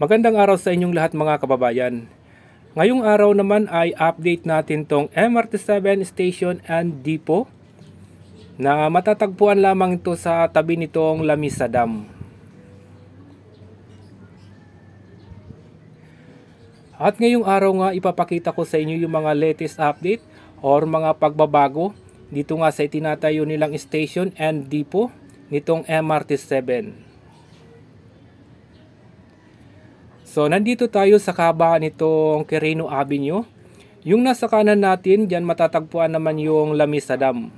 Magandang araw sa inyong lahat mga kababayan. Ngayong araw naman ay update natin tong MRT7 Station and Depot na matatagpuan lamang ito sa tabi nitong Lamisa Dam. At ngayong araw nga ipapakita ko sa inyo yung mga latest update or mga pagbabago dito nga sa itinatayo nilang station and depot nitong MRT7. So, nandito tayo sa kahabaan nitong Quirino Avenue. Yung nasa kanan natin, dyan matatagpuan naman yung Lamisa Dam.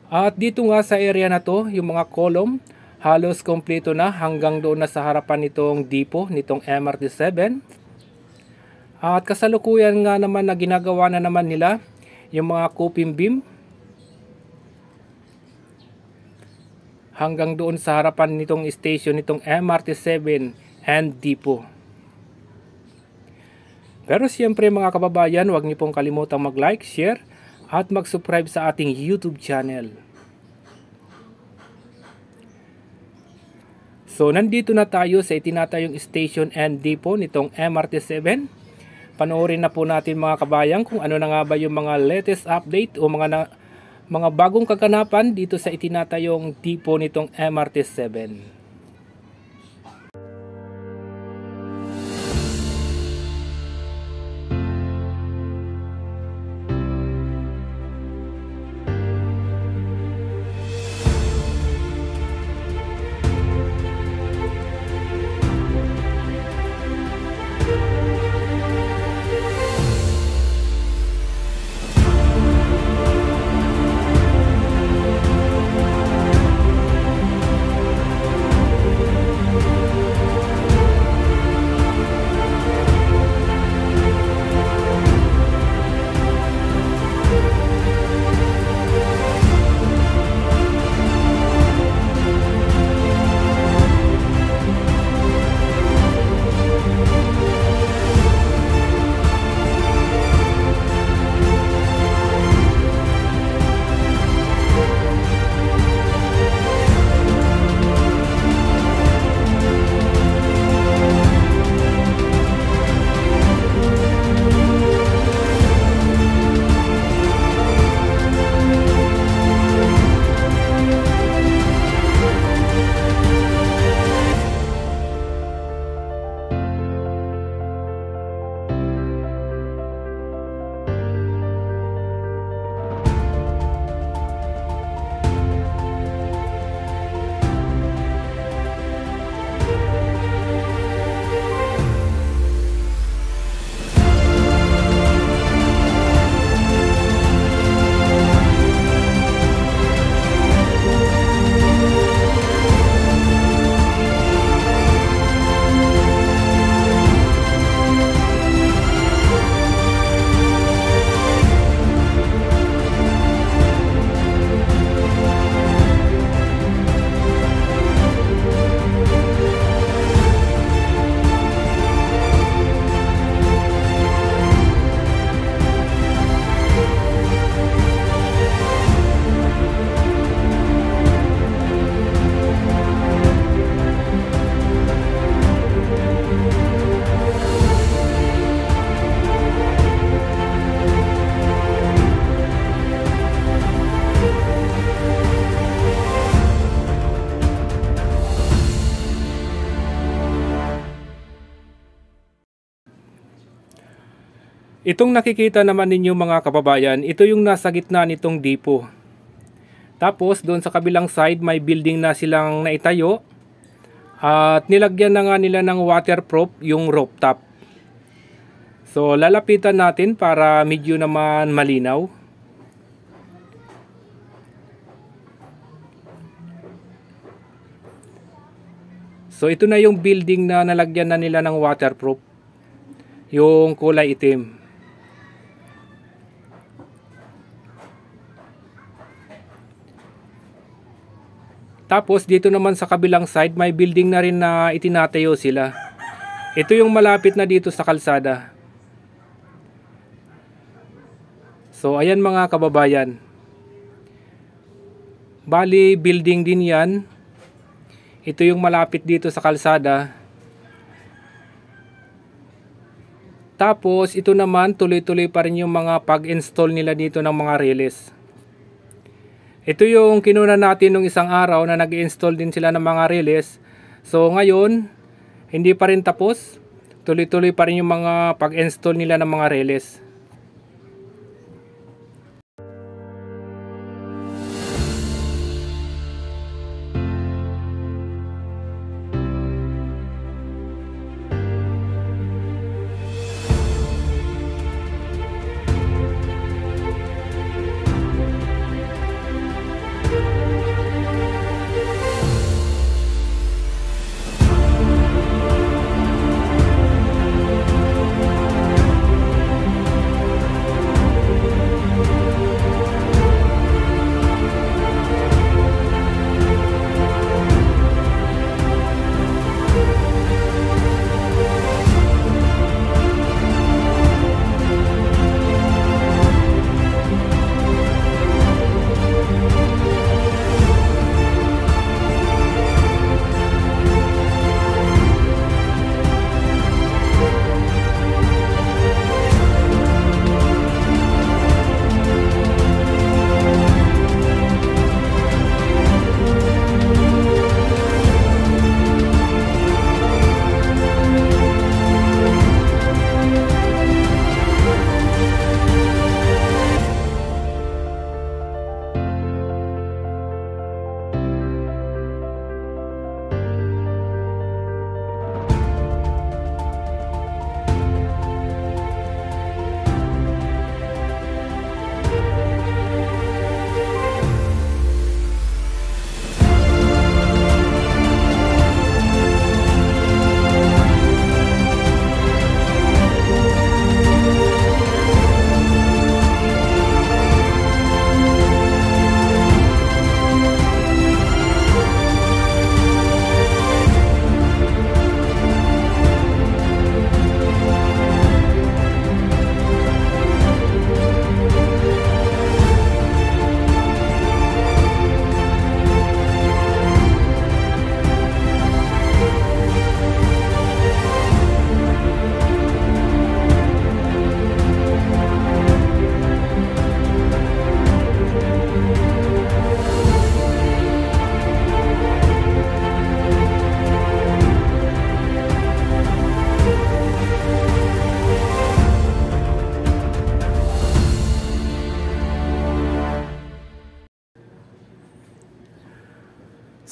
At dito nga sa area na to, yung mga column, halos kompleto na hanggang doon na sa harapan nitong depot, nitong MRT7. At kasalukuyan nga naman na ginagawa na naman nila yung mga coping beam hanggang doon sa harapan nitong station nitong MRT7 and Depot. Pero siyempre mga kababayan, huwag niyo pong kalimutang mag-like, share at mag-subscribe sa ating YouTube channel. So nandito na tayo sa itinatayong station and depot nitong MRT7. Panoorin na po natin mga kabayan kung ano na nga ba yung mga latest update o mga bagong kaganapan dito sa itinatayong depot nitong MRT7. Itong nakikita naman ninyo mga kababayan, ito yung nasa gitna nitong depot. Tapos doon sa kabilang side may building na silang naitayo at nilagyan na nga nila ng waterproof yung rooftop. So lalapitan natin para medyo naman malinaw. So ito na yung building na nalagyan na nila ng waterproof, yung kulay itim. Tapos dito naman sa kabilang side may building na rin na itinatayo sila. Ito yung malapit na dito sa kalsada. So ayan mga kababayan. Bali building din yan. Ito yung malapit dito sa kalsada. Tapos ito naman tuloy-tuloy pa rin yung mga pag-install nila dito ng mga release. Ito yung kinuna natin nung isang araw na nag-install din sila ng mga release. So ngayon, hindi pa rin tapos. Tuloy-tuloy pa rin yung mga pag-install nila ng mga release.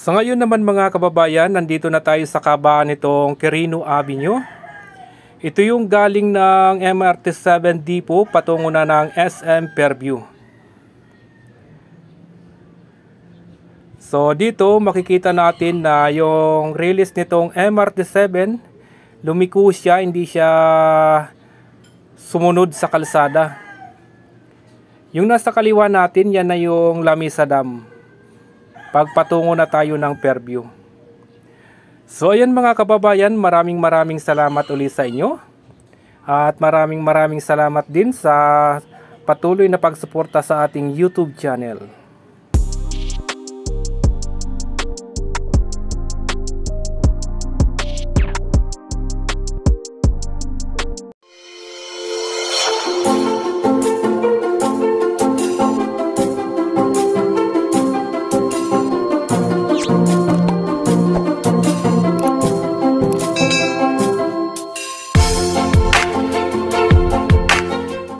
Sa ngayon naman mga kababayan, nandito na tayo sa kabaan nitong Quirino Avenue. Ito yung galing ng MRT7 Depot patungo na ng SM Fairview. So dito makikita natin na yung release nitong MRT7, lumiko siya, hindi siya sumunod sa kalsada. Yung nasa kaliwa natin, yan na yung Lamesa Dam. Pagpatungo na tayo ng Fairview. So ayan mga kababayan, maraming salamat ulit sa inyo. At maraming salamat din sa patuloy na pagsuporta sa ating YouTube channel.